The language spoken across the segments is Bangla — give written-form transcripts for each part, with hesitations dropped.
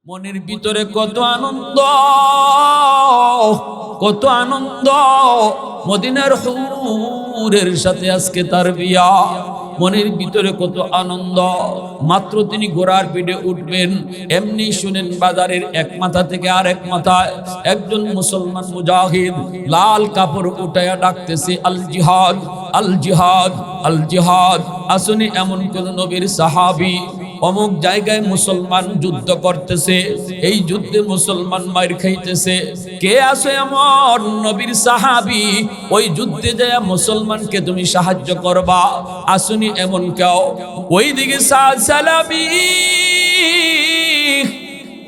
মনের ভিতরে কত আনন্দ, কত আনন্দ। মদিনার হুরের সাথে আজকে তার বিয়া। মনের ভিতরে কত আনন্দ। মাত্র তিনি ঘোড়ার পিঠে উঠবেন, এমনি শুনেন বাজারের এক মাথা থেকে আরেক মাথায় একজন মুসলমান মুজাহিদ লাল কাপড় উঠায়া ডাকতেছে, আল জিহাদ, আল জিহাদ, আল জিহাদ। আসুনি এমন কোন নবীর সাহাবী অমুক জায়গায় মুসলমান যুদ্ধ করতেছে, এই যুদ্ধে মুসলমান মার খাইতেছে, কে আছে এমন নবীর সাহাবী ওই যুদ্ধে যায় মুসলমানকে তুমি সাহায্য করবা? আসুনি এমন কেউ? ওইদিকে সাদ সালাবি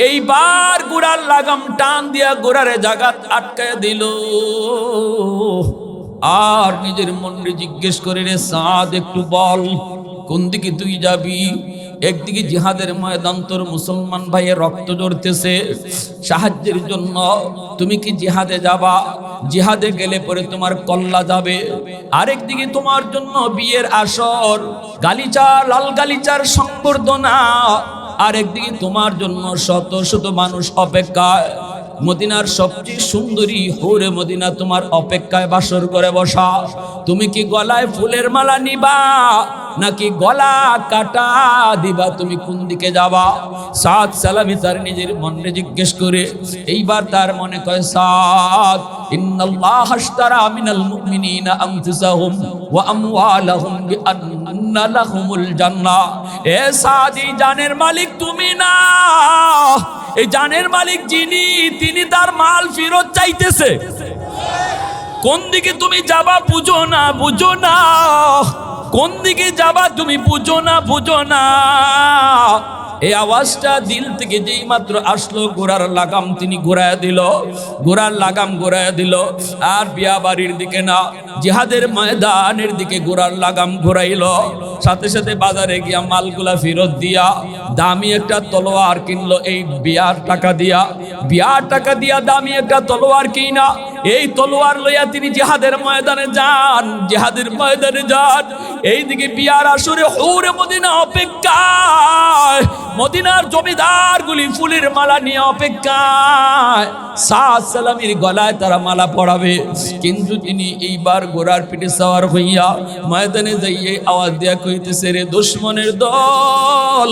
এইবার ঘোড়ার লাগাম টান দিয়া ঘোড়ারে জাগাত আটকায় দিল। আর নিজের মনে জিজ্ঞেস করে, রে সাদ একটু বল কোন দিকে তুই যাবি? একদিকে জিহাদের ময়দান, তোর মুসলমান ভাইয়ের রক্ত ঝরতেছে, সাহায্যের জন্য তুমি কি জিহাদে যাবা? জিহাদে গেলে পরে তোমার কল্লা যাবে। আরেকদিকে তোমার জন্য বিয়ের আসর, গালিচা, লাল গালিচার সংবর্ধনা। আরেকদিকে তোমার জন্য শত শত মানুষ অপেক্ষায়। মদিনার সবচেয়ে সুন্দরী হুরে মদিনা তোমার অপেক্ষায় বাসর করে বসা। তুমি কি গলায় ফুলের মালা নিবা নাকি গলা কাটা দিবা? তুমি কোন দিকে যাবা? সাদ সালামি তার নিজের মনে জিজ্ঞেস করে। এইবার তার মনে কয়, সাদ, ইন্নাল্লাহ আশতারা মিনাল মুমিনিনা আনফুসাহুম ওয়া আমওয়ালাহুম বিআন্না লাহুমুল জান্নাহ। এ সাদ, এই জানের মালিক তুমি না, এই জানের মালিক যিনি, তিনি তার মাল ফেরত চাইতেছে। কোন দিকে তুমি যাবা বুঝো না, বুঝো না। কোন দিকে যাবা তুমি বুঝো না, বুঝো না। এই আওয়াজটা দিল থেকে যেই মাত্র আসলো, ঘোড়ার লাগাম তিনি ঘোরায় দিল, ঘোড়ার লাগাম ঘোরায় দিল। আর বিয়া বাড়ির দিকে না, জিহাদের ময়দানের দিকে ঘোড়ার লাগাম ঘোরাইল। সাথে সাথে বাজারে গিয়া মালগুলা ফেরত দিয়া দামি একটা তলোয়ার কিনলো। এই বিয়ার টাকা দিয়া, বিয়ার টাকা দিয়া দামি একটা তলোয়ার কিনা এই তলোয়ার লইয়া তিনি জিহাদের ময়দানে যান, জিহাদের ময়দানে যান। এইদিকে বিয়ার আসরে হুরে মদিনা অপেক্ষায়, মদিনার জমিদার গুলি ফুলের মালা নিয়ে অপেক্ষায়। সাদ সালামির গলায় তারা মালা পড়াবে। কিন্তু তিনি এইবার ঘোড়ার পিঠে সওয়ার হইয়া ময়দানে যাইয়ে আওয়াজ দিয়া কইতেছে, রে দুশমনের দল,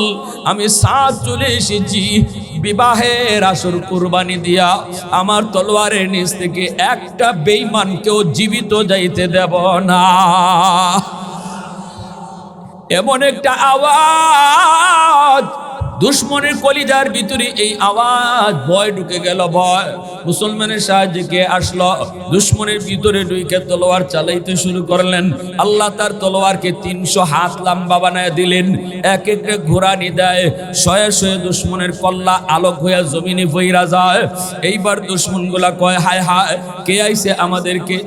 আমি সাদ চলে এসেছি বিবাহের আসর কুরবানি দিয়া। আমার তলোয়ারের নিচ থেকে একটা বেঈমানকেও জীবিত যাইতে দেব না। এমন একটা আওয়াজ দুশ্মনের কলিজার ভিতরে, এই আওয়াজ ভয় ঢুকে গেল। ভয় মুসলমানের সাহায্যে কে আসলো? দুশ্মনের ভিতরে ঢুকে তলোয়ার চালাইতে শুরু করলেন। আল্লাহ তার তলোয়ারকে 300 হাত লম্বা বানায় দিলেন। এক একটা ঘোড়া নিদায় শয়ে শয়ে দুশ্মনের কল্লা আলোক হইয়া জমিনে পইরা যায়। এইবার দুশ্মনগুলা কয়, হায় হায়, কে আইছে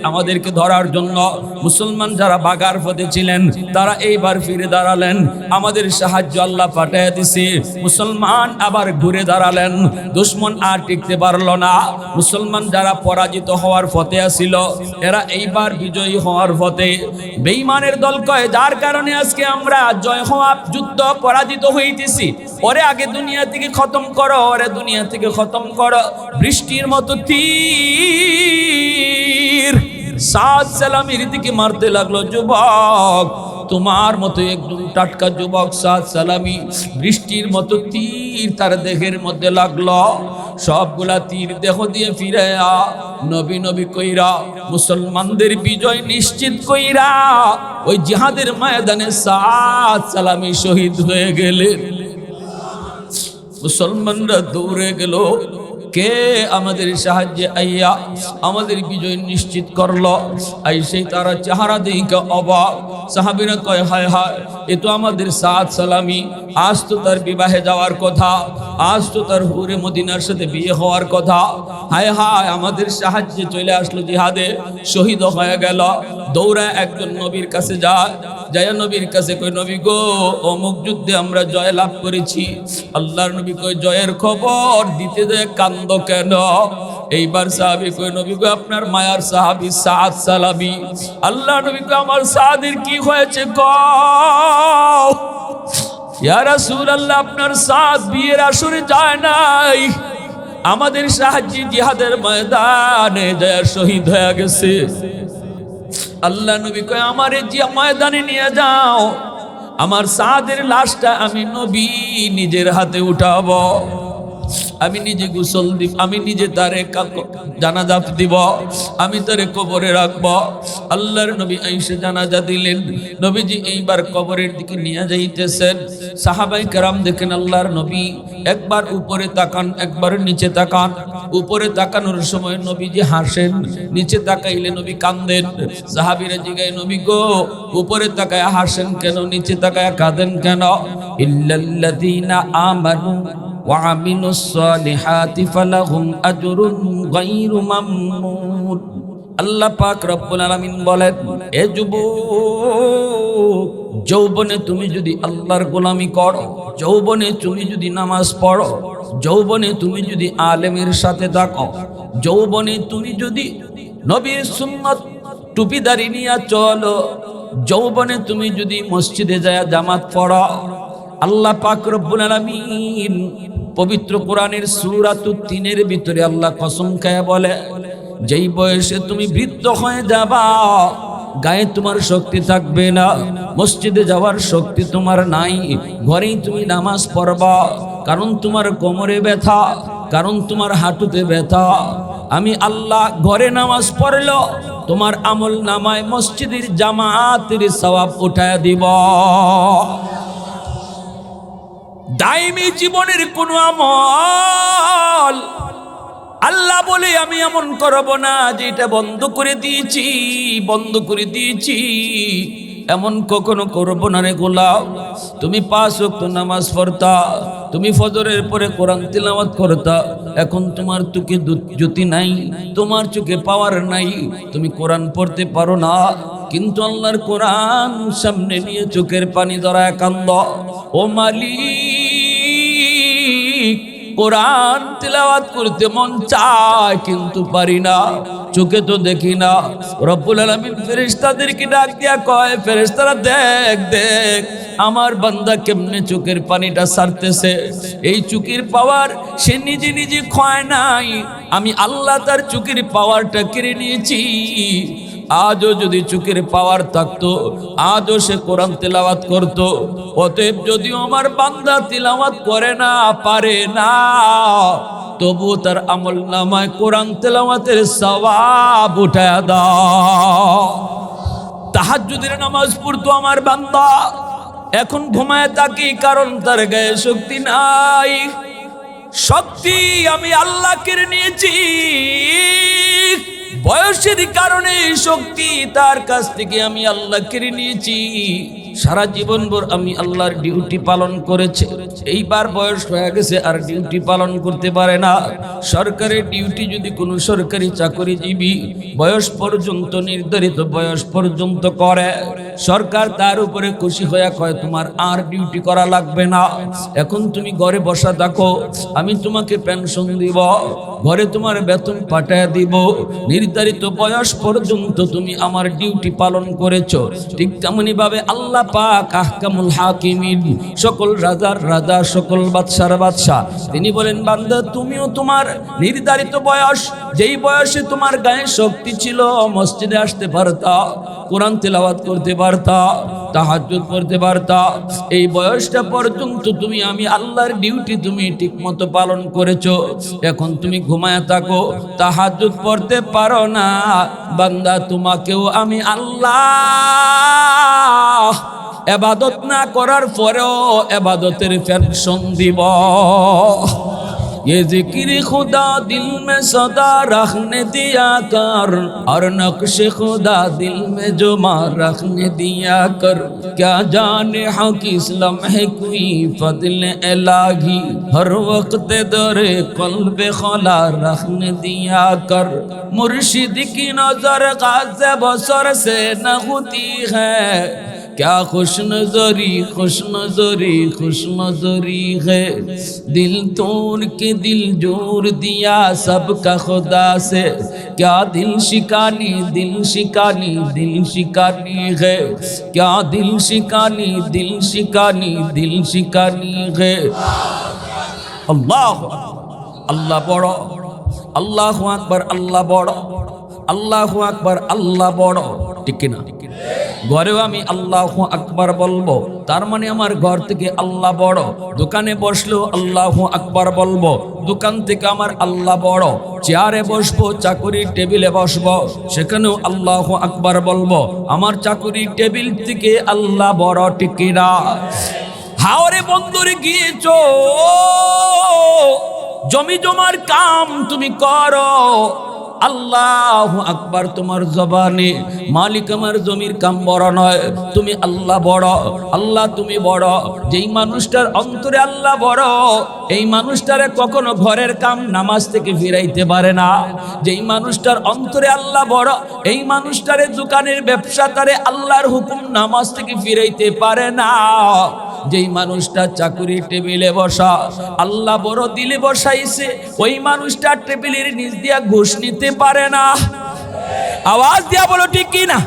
আমাদেরকে ধরার জন্য? মুসলমান যারা বাগার পথে ছিলেন তারা এইবার ফিরে দাঁড়ালেন। আমাদের সাহায্য আল্লাহ পাঠাইয়া দিছে। মুসলমান আবার ঘুরে দাঁড়ালেন। দুশ্মন আর টিকতে পারল না। মুসলমান যারা পরাজিত হওয়ার পথে আসিল, এরা এইবার বিজয়ী হওয়ার পথে। বেঈমানের দল কয়, যার কারণে আজকে আমরা জয় হওয়া যুদ্ধ পরাজিত হইতেছি, ওরে আগে দুনিয়া থেকে খতম করো, ওরে দুনিয়া থেকে খতম করো। বৃষ্টির মতো তীর সাদ সালামির দিকে মারতে লাগলো। যুবক, তোমার মতো একদম টাটকা যুবক সাদ সালামি, বৃষ্টির মতো তীর তার দেহের মধ্যে লাগলো। সবগুলা তীর দেহ দিয়ে ফিরাইয়া নবী নবী কইরা মুসলমানদের বিজয় নিশ্চিত কইরা ওই জিহাদের ময়দানে সাদ সালামি শহীদ হয়ে গেলেন। মুসলমানরা দৌড়ে গেল, কে আমাদের সাহায্যে আইয়া আমাদের বিজয় নিশ্চিত করলো? আইসেই তারা চেহারা দেখে অবাক। সাহাবীরা কয়, হায় হায়, এ তো আমাদের সাদ সালামি। আজ তো তার বিবাহে যাওয়ার কথা, আজ তো তার হুরে মদিনার সাথে বিয়ে হওয়ার কথা। হায় হায়, আমাদের সাহায্যে চলে আসলো, জিহাদে শহীদ হয়ে গেল। দৌড়ায় একজন নবীর কাছে যায়, যায় নবীর কাছে কই, নবী গো, অমুক যুদ্ধে আমরা জয় লাভ করেছি। আল্লাহর নবী কই, জয়ের খবর দিতে যায় কান্দ কেন? এইবার সাহাবী কই, নবী গো, আপনার মায়ার সাহাবী সাদ সালামি। আল্লাহর নবী কই, আমার সাদের কি হয়েছে কও? ইয়া রাসূলুল্লাহ, আপনার সাদ বিয়ের আসরে যায় নাই, আমাদের সাহায্যে জিহাদের ময়দানে যায় শহীদ হয়ে গেছে। আল্লাহ নবী কয়, আমারে যে ময়দানে নিয়ে যাও, আমার সাদের লাশটা আমি নবী নিজের হাতে উঠাবো, আমি নিজে গোসল দিব, আমি নিজে তারে জানাজা দিব, আমি তারে কবরে রাখব। আল্লাহর নবী আইসে জানাজা দিলেন। নবীজি এইবার কবরের দিকে নিয়ে যাইতেছেন। সাহাবাই কেরাম দেখেন আল্লাহর নবী একবার উপরে তাকান, একবার নিচে তাকান। উপরে তাকানোর সময় নবীজি হাসেন, নিচে তাকাইলে নবী কাঁদেন। সাহাবীরা জিগায়, নবী গো, উপরে তাকায় হাসেন কেন, নিচে তাকায় কাঁদেন কেন? ইল্লাল্লাযীনা আমানু وعملوا الصالحات فلهم أجر غير ممنون। আল্লাহ পাক রব্বুল আলামিন বলেন, এ যুবক, যৌবনে তুমি যদি আল্লাহর গোলামি করো, যৌবনে তুমি যদি নামাজ পড়ো, যৌবনে তুমি যদি আলেমের সাথে থাকো, যৌবনে তুমি যদি নবীর সুন্নাত টুপিদারি নিয়ে চলো, যৌবনে তুমি যদি মসজিদে যায় জামাত পড়ো, আল্লাহ পাক রব্বুল আলামিন পবিত্র কোরআনের সূরাতুত তিনের ভিতরে আল্লাহ কসম খায়া বলে, যেই বয়সে তুমি বৃদ্ধ হয়ে যাবা, গায়ে তোমার শক্তি থাকবে না, মসজিদে যাওয়ার শক্তি তোমার নাই, ঘরেই তুমি নামাজ পড়বা, কারণ তোমার কোমরে ব্যথা, কারণ তোমার হাঁটুতে ব্যথা। আমি আল্লাহ ঘরে নামাজ পড়লো তোমার আমল নামায় মসজিদের জামাতের সওয়াব উঠায়া দিব। দাইমি জীবনের কোন আমল আল্লাহ বলে আমি এমন করব না যে এটা বন্ধ করে দিয়েছি, বন্ধ করে দিয়েছি, এমন কখনো করব না রে গোলাম। তুমি 5 ওয়াক্ত নামাজ পড়তা, তুমি ফজরের পরে কোরআন তিলাওয়াত করতা, এখন তোমার চোখে জ্যোতি নাই, তোমার চোখে পাওয়ার নাই, তুমি কোরআন পড়তে পারো না, কিন্তু আল্লাহর কোরআন সামনে নিয়ে চোখের পানি ধরায় কান্দ। ও মালিক, কোরআন তিলাওয়াত করতে মন চায় কিন্তু পারি না, চোখে তো দেখি না। রব্বুল আলামিন ফেরেশতাদেরকে ডাক দিয়া কয়, ফেরেশতারা দেখ দেখ আমার বান্দা কেমনে চোখের পানিটা ছাড়তেছে। এই চোখের পাওয়ার সে নিজে নিজে ক্ষয় নাই, আমি আল্লাহ তার চোখের পাওয়ারটা কেড়ে নিয়েছি। আজও যদি চোখের পাওয়ার থাকতো, আজও সে কোরআন তেলাওয়াত করতো। অতএব যদিও আমার বান্দা তিলাওয়াত করে না, পারে না, তবু তার আমল নামায় কোরআন তেলাওয়াতের সওয়াব উঠায়া দাও। তাহাজ্জুদের নামাজ পড়তো আমার বান্দা, এখন ঘুমায় থাকি, কারণ তার গায়ে শক্তি নাই। শক্তি আমি আল্লাহ কেড়ে নিয়েছি, বয়সের কারণে শক্তি তার কাছ থেকে আমি আল্লাহ কেড়ে নিয়েছি। সারা জীবন ভর আমি আল্লাহর ডিউটি পালন করেছে, এইবার বয়স হয়ে গেছে আর ডিউটি পালন করতে পারে না। সরকারের ডিউটি যদি কোনো সরকারি চাকরিজীবী বয়স পর্যন্ত, নির্ধারিত বয়স পর্যন্ত করে, সরকার তার উপরে খুশি হয়ে কয় তোমার আর ডিউটি করা লাগবে না, এখন তুমি ঘরে বসা থাকো, আমি তোমাকে পেনশন দিব, ঘরে তোমার বেতন পাঠায় দিব, নির্ধারিত বয়স পর্যন্ত তুমি আমার ডিউটি পালন করেছো। ঠিক তেমনি ভাবে আল্লাহ পাক আহকামুল হাকিমিন, সকল রাজার রাজা, সকল বাদশার বাদশা, তিনি বলেন বান্দা তুমিও তোমার নির্ধারিত বয়স, যেই বয়সে তোমার গায়ে শক্তি ছিল, মসজিদে আসতে পারতা, কোরআন তেলাওয়াত করতে পারতা, তাহাজ্জুদ পড়তে পারতা, এই বয়সটা পর্যন্ত তুমি আমি আল্লাহর ডিউটি তুমি ঠিক মতো পালন করেছো। এখন তুমি ঘুমায় থাকো, তাহাজ্জুদ পড়তে পারো না, বান্দা তোমাকেও আমি আল্লাহ ইবাদত না করার পরেও ইবাদতের পেনশন দিব। ये जिक्र खुदा दिल में सदा रखने दिया कर, और नक्श खुदा दिल में जो मां रखने दिया कर, क्या जाने हाँ किस लम्हे कोई फضل इलाही, हर वक्त दरे क़ल्ब खला रखने दिया कर। मुर्शिद की नजर गाज़े बसर से न होती है, क्या खुश नजरी है, दिल तोड़ के दिल जोड़ दिया सबका खुदा से, क्या दिल शिकानी है, क्या दिल शिकानी है। अल्लाह अल्लाह बड़, अल्लाहु আকবার, আল্লাহ বড়, আল্লাহু আকবার, আল্লাহ বড়, ঠিক না? ঘরেও আমি আল্লাহু আকবার বলবো, তার মানে আমার ঘর থেকে আল্লাহ বড়। দোকানে বসলেও আল্লাহু আকবার বলবো, দোকান থেকে আমার আল্লাহ বড়। চেয়ারে বসবো, চাকরির টেবিলে বসবো, সেখানেও আল্লাহু আকবার বলবো, আমার চাকরির টেবিল থেকে আল্লাহ বড়, ঠিক না? হাওরে বন্দরে গিয়েছো, জমি জমার কাম তুমি করো, আল্লাহু আকবার তোমার জবানে। মালিক আমার জমির কাম বড় নয়, তুমি আল্লাহ বড়, আল্লাহ তুমি বড়। যেই মানুষটার অন্তরে আল্লাহ বড়, এই মানুষটারে কখনো ঘরের কাম নামাজ থেকে ফিরাইতে পারে না। যেই মানুষটার অন্তরে আল্লাহ বড়, এই মানুষটারে দোকানের ব্যবসা তারে আল্লাহর হুকুম নামাজ থেকে ফিরাইতে পারে না। যেই মানুষটা চাকরির টেবিলে বসা, আল্লাহ বড় দিলে বসাইছে, ওই মানুষটা টেবিলের নিচ দিয়া ঘুষ নিতে পারে না। আওয়াজ দিয়া বলো ঠিক কি না?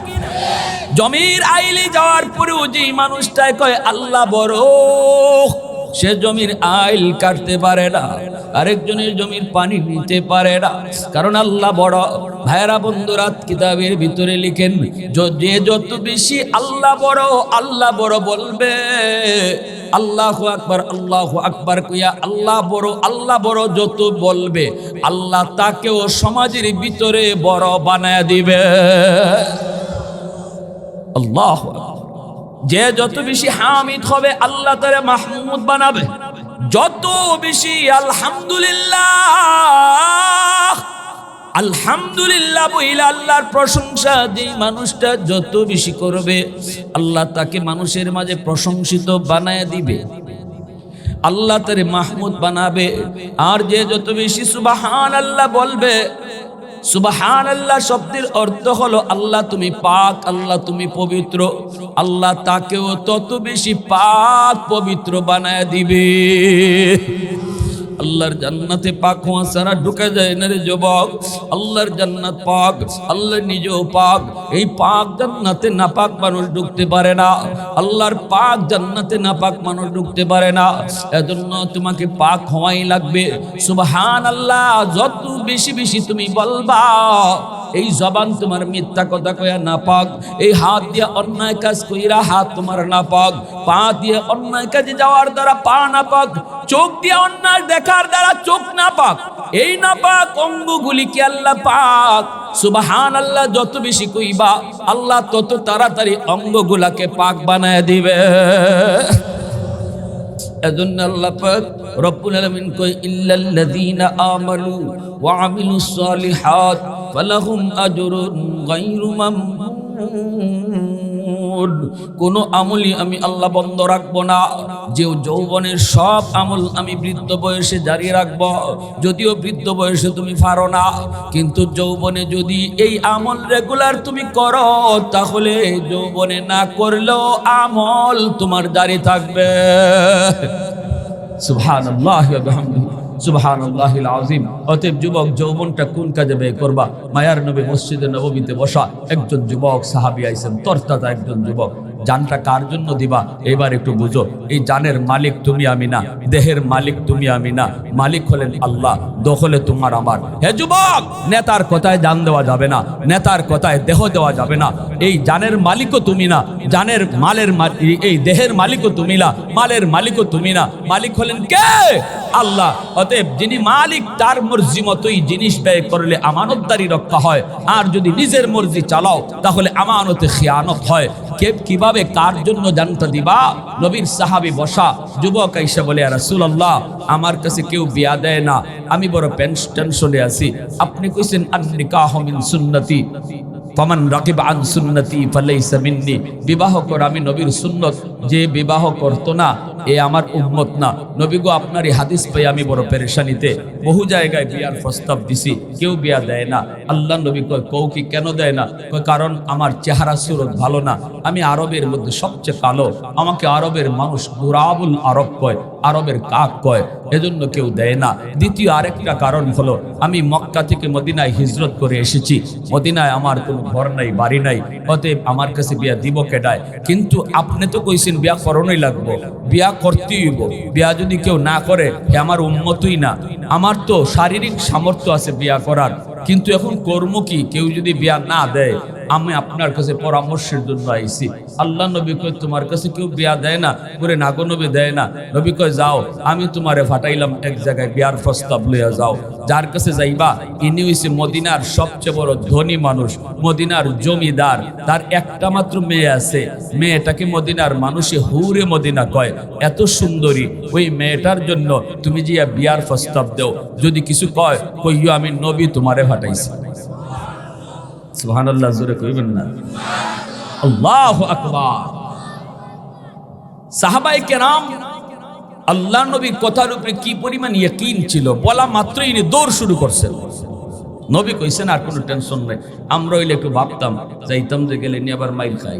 জমির আইলে যাওয়ার পরেও যেই মানুষটায় কয় আল্লাহ বড়, সে জমির আইল কাটতে পারে না, আরেকজনের জমির পানি নিতে পারে না, কারণ আল্লাহ বড়। ভাইরা বন্ধুরা, কিতাবের ভিতরে লিখেন, যে যত বেশি আল্লাহ বড় বলবে, আল্লাহু আকবার কইয়া আল্লাহ বড় যত বলবে, আল্লাহ তাকেও সমাজের ভিতরে বড় বানায় দিবে। আল্লাহু আকবার। যে যত বেশি হামিদ হবে, আল্লাহ তারে মাহমুদ বানাবে। যত বেশি আলহামদুলিল্লাহ বইলা আল্লাহর প্রশংসা যেই মানুষটা যত বেশি করবে, আল্লাহ তাকে মানুষের মাঝে প্রশংসিত বানায় দিবে, আল্লাহ তারে মাহমুদ বানাবে। আর যে যত বেশি সুবহানাল্লাহ বলবে, সুবহানাল্লাহ শব্দের অর্থ হলো আল্লাহ তুমি পাক, আল্লাহ তুমি পবিত্র, আল্লাহ তাকেও তত বেশি পাক পবিত্র বানায় দিবে। আল্লাহর জান্নাতে পাক হওয়া ছাড়া ঢুকে যায় না রে যুবক। আল্লাহর জান্নাত পাক, আল্লাহ নিজেও পাক। এই পাক জান্নাতে নাপাক মানুষ ঢুকতে পারে না, আল্লাহর পাক জান্নাতে নাপাক মানুষ ঢুকতে পারে না। এজন্য তোমাকে পাক হওয়াই লাগবে। সুবহানাল্লাহ যত বেশি বেশি তুমি বলবা, এই জবান তোমার মিথ্যা কথা কয়া নাপাক, এই হাত দিয়ে অন্যায় কাজ কইরা হাত তোমার নাপাক, পা দিয়ে অন্যায় কাজে যাওয়ার দ্বারা পা নাপাক, চোখ দিয়ে অন্যায় দেখার দ্বারা চোখ নাপাক। এই নাপাক অঙ্গগুলিকে আল্লাহ পাক। সুবহানাল্লাহ যত বেশি কইবা, আল্লাহ তত তাড়াতাড়ি অঙ্গগুলাকে পাক বানায় দিবে। এজন্য আল্লাহ পাক রব্বুল আলামিন কই, ইল্লাল্লাযীনা আমানু ওয়া আমিলুস সালিহাত ফালাহুম আজরুন গায়রু মামনুন। কোন আমলই আমি আল্লাহ বন্ধ রাখবো না। যে যৌবনের সব আমল আমি বৃদ্ধ বয়সে জারি রাখবো। যদিও বৃদ্ধ বয়সে তুমি পারো না, কিন্তু যৌবনে যদি এই আমল রেগুলার তুমি করো, তাহলে যৌবনে না করলেও আমল তোমার জারি থাকবে। সুবহানাল্লাহি ওয়া বিহামদিহি, সুবহানাল্লাহিল আযীম। অতএব যুবক, যৌবনটা কোন কাজে ব্যয় করবা? মায়ার নবী মসজিদে নববীতে বসা একজন যুবক সাহাবী আইছেন, তরতাজা একজন যুবক। জানটা কার জন্য দিবা এবার একটু বুঝো। এই জানের মালিক তুমি আমি না, দেহের মালিক তুমি আমি না, মালিক হলেন আল্লাহ, দখলে তোমার আমার। হে যুবক, নেতার কথায় জান দেওয়া যাবে না, নেতার কথায় দেহ দেওয়া যাবে না। এই জানের মালিকও তুমি না, জানের মালের এই দেহের মালিকও তুমি না, মালের মালিকও তুমি না। মালিক হলেন কে? আল্লাহ। অতএব যিনি মালিক, তার মর্জি মতোই জিনিস ব্যয় করলে আমানতদারি রক্ষা হয়। আর যদি নিজের মর্জি চালাও, তাহলে আমানতে খিয়ানত হয়। কিভাবে কার জন্য জানতে দিবা? নবীর সাহাবী বসা, যুবক আইসা বলে, রাসূলুল্লাহ আমার কাছে কেউ বিয়া দেয় না, আমি বড় টেনশনে আছি। আপনি কইছেন আন নিকাহু মিন সুন্নতি, ফামান রাকিবা আন সুন্নতি ফালাইসা মিন্নি, বিবাহ কর আমি নবীর সুন্নত যে বিবাহ করতো না এ আমার উম্মত না। নবী গো আপনার এই হাদিস পেয়ে আমি বড় পেরেশানিতে, বহু জায়গায় বিয়ার প্রস্তাব দিছি, কেউ বিয়া দেয় না। আল্লাহ নবী কয় কও কি কেন দেয় না? কয় কারণ আমার চেহারা সুরত ভালো না, আমি আরবের মধ্যে সবচেয়ে কালো, আমাকে আরবের মানুষ গুরাবুল আরব কয়, আরবের কাক কয়, এজন্য কেউ দেয় না। দ্বিতীয় আরেকটা কারণ হলো আমি মক্কা থেকে মদিনায় হিজরত করে এসেছি, মদিনায় আমার কোনো ঘর নাই বাড়ি নাই, অতএব আমার কাছে বিয়া দিব কেডায়? কিন্তু আপনি তো কইছেন বিয়া করণই লাগবো, বিয়া করতেই হইব, বিয়া যদি কেউ না করে হে আমার উম্মতই না। আমার তো শারীরিক সামর্থ্য আছে বিয়া করার, কিন্তু এখন কর্ম কি? কেউ যদি বিয়া না দেয়, আমি আপনার কাছে পরামর্শের জন্য আইছি। আল্লাহ নবী কয় তোমার কাছে কেউ বিয়া দেয় না? করে না গো নবী দেয় না। নবী কয় যাও আমি তোমারে ফাটাইলাম এক জায়গায় বিয়ার প্রস্তাব লইয়া যাও, যার কাছে যাইবা ইনি হইছে মদিনার সবচেয়ে বড় ধনী মানুষ, মদিনার জমিদার, তার একটা মাত্র মেয়ে আছে, মেয়েটাকে মদিনার মানুষে হুরে মদিনা কয়, এত সুন্দরী। ওই মেয়েটার জন্য তুমি যে বিয়ার প্রস্তাব দেও, যদি কিছু কয় কইও আমি নবী তোমারে ফাটাইছি। সুবহানাল্লাহ, জোরে কইবেন না? আল্লাহু আকবার। সাহাবায়ে কেরাম আল্লাহ নবীর কথার উপরে কি পরিমাণ ইয়াকিন ছিল, বলা মাত্রই ইনি দৌড় শুরু করছেন। নবী কইছেন আর কোনো টেনশন নাই। আমরা হইলে একটু ভাবতাম, যাইতাম যে গেলে নিয়ে আবার মাইল খাই।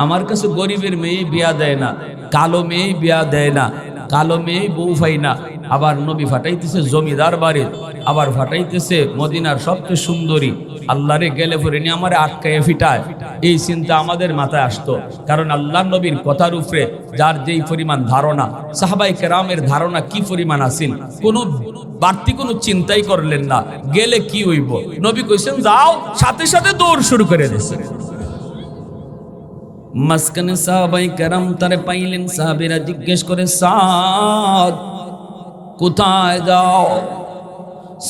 আমার কাছে গরিবের মেয়ে বিয়া দেয় না, কালো মেয়ে বিয়া দেয় না, কালো মেয়ে বউ পাই না, আবার নবী ফাটাইতেছে জমিদার বাড়ি, আবার ফাটাইতেছে মদিনার সবচেয়ে সুন্দরী। আল্লাহরে গেলে পরে নিয়ে আমার আটকায় ফিটায়, এই চিন্তা আমাদের মাথায় আসতো। কারণ আল্লাহ নবীর কথার উপরে যার যেই পরিমাণ ধারণা, সাহাবায়ে কেরামের ধারণা কি পরিমাণ আছিল, কোনো বাড়তি কোনো চিন্তাই করলেন না। গেলে কি হইব? নবী কইছেন যাও, সাথে সাথে দৌড় শুরু করে দিয়েছে। মাসকানে সাহাবায়ে কেরাম তারে পাইলেন, সাহাবীরা জিজ্ঞেস করে সাদ কোথায় যাও?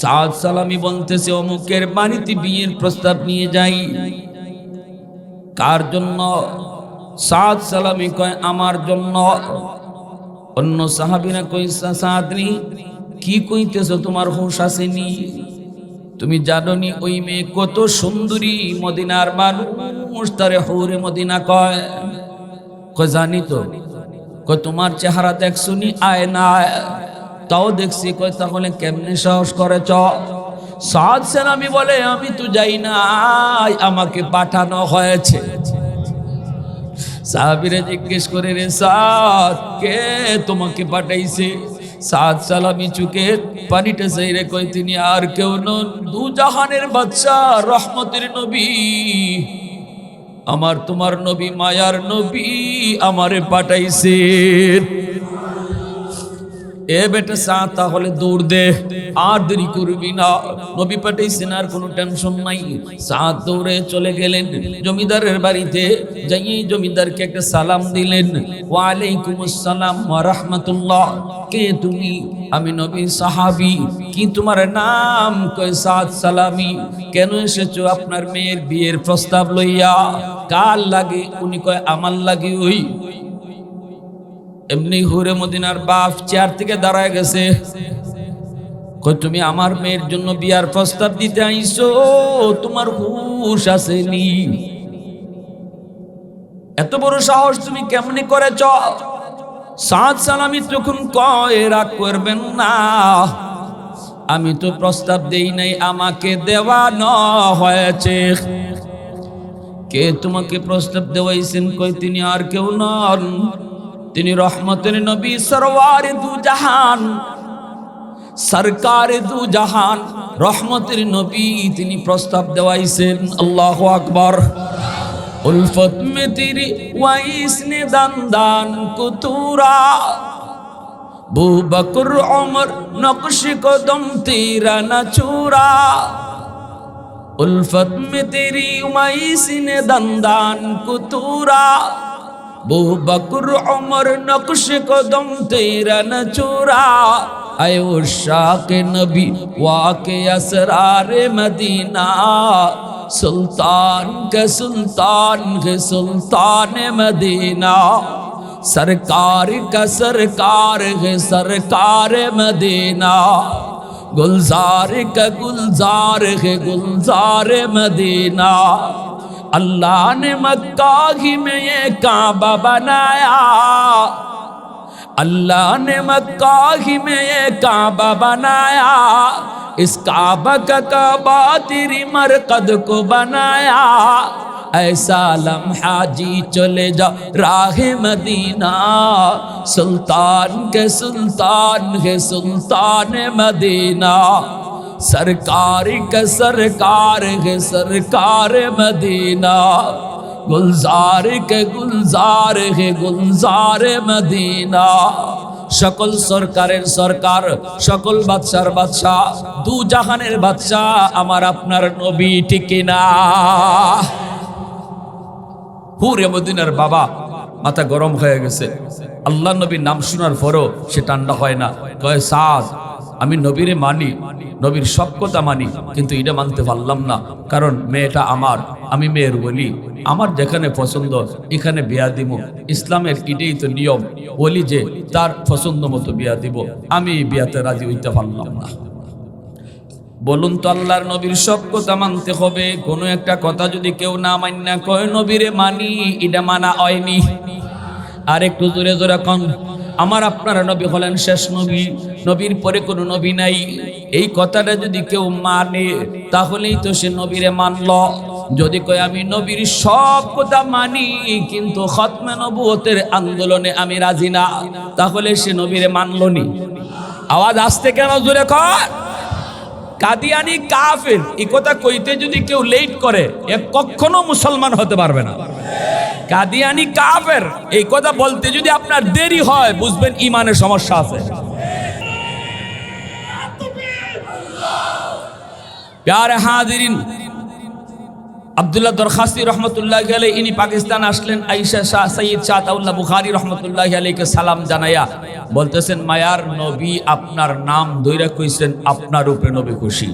সাদ সালামি বলতেছে অমুকের বাড়িতে বিয়ের প্রস্তাব নিয়ে যাই। কার জন্য? সাদ সালামি কয় আমার জন্য। অন্য সাহাবীরা কইছে সাদরি কি কইতেছো, তোমার হুঁশ আসেনি? তুমি জানোনি ওই মেয়ে কত সুন্দরী, মদিনার মানুষ তারে হুরে মদিনা কয়। কয় জানি তো। কয় তোমার চেহারা দেখছুনি আয়নায়? তাও দেখছি। কয় তাহলে কেমনে সাহস করেছ? সাদ সালামি বলে আমি তো যাই নাই, আমাকে পাঠানো হয়েছে। সাহাবীরা জিজ্ঞেস করে রে সাদ কে তোমাকে পাঠাইছে? সাদ সালামি চুকের পানিটা চাইরে কয় তিনি আর কেউ নন, দু জাহানের বাদশা রহমতের নবী, আমার তোমার নবী, মায়ার নবী আমারে পাঠাইছে। এ বেটা সাদ তাহলে দৌড় দে, আর দেরি করবি না, নবী পাঠাইছেন আর কোনো টেনশন নাই। সাদ দৌড়ে চলে গেলেন জমিদারের বাড়িতে, যাই জমিদারকে একটা সালাম দিলেন, ওয়া আলাইকুমুস সালাম ওয়া রাহমাতুল্লাহ। কে তুমি? আমি নবী সাহাবী। কি তোমার নাম? কয় সাদ সালামি। কেন এসেছো? আপনার মেয়ের বিয়ের প্রস্তাব লইয়া। কার লাগে? উনি কয় আমার লাগে। ওই এমনি হুরে মদিনার বাপ চেয়ার থেকে দাঁড়ায় গেছে। কই তুমি আমার মেয়ের জন্য বিয়ার প্রস্তাব দিতে আইছো? তোমার হুঁশ আসেনি? এত বড় সাহস তুমি কেমনে করেছ? সাদ সালামি তখন কয় রাগ করবেন না, আমি তো প্রস্তাব দেই নাই, আমাকে দেওয়ানো হয়েছে। কে তোমাকে প্রস্তাব দেওয়াইছেন? কই তিনি আর কেউ নন, তিনি রহমতের নবী, সরওয়ারে দু জাহান, সরকারে দু জাহান, রহমতের নবী, তিনি প্রস্তাব দেওয়াইছেন। আল্লাহু আকবার। উলফত মে তেরি ওয়াইস নে দান কুতুরা, বু বকর উমর নকশ কদম তেরা না চুরা। উলফত মে তেরি ওয়াইস নে দান কুতুরা, বু বকর উমর নকশ কদম তেরা না চুরা। আয় উশাকে নবী ওয়াকে আসরারে মদিনা, सुल्तान के सुल्तान के सुल्तान मदीना, सरकार का सरकार है सरकार मदीना। गुलजार का गुलजार है गुलजार मदीना। अल्लाह ने मक्का ही में ये काबा बनाया, अल्लाह ने मक्का ही में ये काबा बनाया। इस काबा का काबा तेरी मरकद को बनाया। ऐसा लम्हा जी चले जा राहे मदीना। सुल्तान के सुल्तान है सुल्तान मदीना। सरकार का सरकार है सरकार मदीना। गुलजार के गुलजार है गुलजार मदीना। সকল সরকারের সরকার, সকল বাদশার বাদশাহ, দু জাহানের বাদশাহ আমার আপনার নবী, ঠিক কিনা? হুরে মদিনার বাবা মাথা গরম হয়ে গেছে। আল্লাহ নবীর নাম শোনার পরও সে ঠান্ডা হয় না। কয় সাদ, আমি নবীরে মানি, নবীর সব কথা মানি, কিন্তু এটা মানতে পারলাম না, কারণ মেয়েটা আমার, আমি মেয়ের বলি, আমার যেখানে পছন্দ এখানে বিয়া দিব। ইসলামের এটাই তো নিয়ম, বলি যে তার পছন্দ মতো বিয়া দিব, আমি বিয়াতে রাজি হইতে পারলাম না। বলুন তো, আল্লাহর নবীর সব কথা মানতে হবে। কোনো একটা কথা যদি কেউ না মান্না কয় নবীরে মানি, এটা মানা হয়নি। আর একটু জোরে জোরে কন, আমার আপনার নবী হলেন শেষ নবী, নবীর পরে কোনো নবী নাই। এই কথাটা যদি কেউ মানে তাহলেই তো সে নবীরে মানল। যদি কয় আমি নবীর সব কথা মানি কিন্তু খতমে নবুয়তের আন্দোলনে আমি রাজি না, তাহলে সে নবীরে মানলনি। আওয়াজ আসতে কেন, জোরে কর। কাদিয়ানি কাফের, এই কথা কইতে যদি কেউ লেট করে এ কখনো মুসলমান হতে পারবে না। কাদিয়ানি কাফের, এই কথা বলতে যদি আপনার দেরি হয় বুঝবেন ইমানের সমস্যা আছে। প্যারে হাজিরিন, আব্দুল্লাহ দরখাস্তি রহমতুল্লাহ আলাইহি ইনি পাকিস্তান আসলেন। আয়েশা শাহ সৈয়দ শাহ আতাউল্লাহ বুখারী রহমতুল্লাহ আলাইহিকে সালাম জানাইয়া বলতেছেন, মায়ার নবী আপনার নাম ধইরা কইছেন, আপনার উপরে নবী খুশি।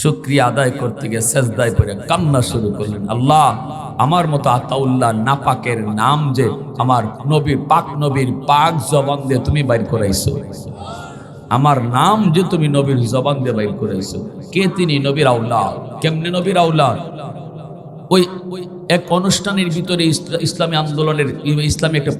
শুকরিয়া আদায় করতে গিয়ে সেজদায় পড়ে কান্না শুরু করলেন। আল্লাহ, আমার মতো আতাউল্লাহ নাপাকের নাম যে আমার নবীর পাক নবীর পাক জবান দিয়ে তুমি বাইর করাইছো, আমার নাম যে তুমি নবীর জবান দিয়ে বাইর করাইছো। কে তিনি? নবীর আওলাদ। কেমনে নবীর আওলাদ? ওই এক অনুষ্ঠানের ভিতরে ইসলামী আন্দোলনের ইসলামী একটা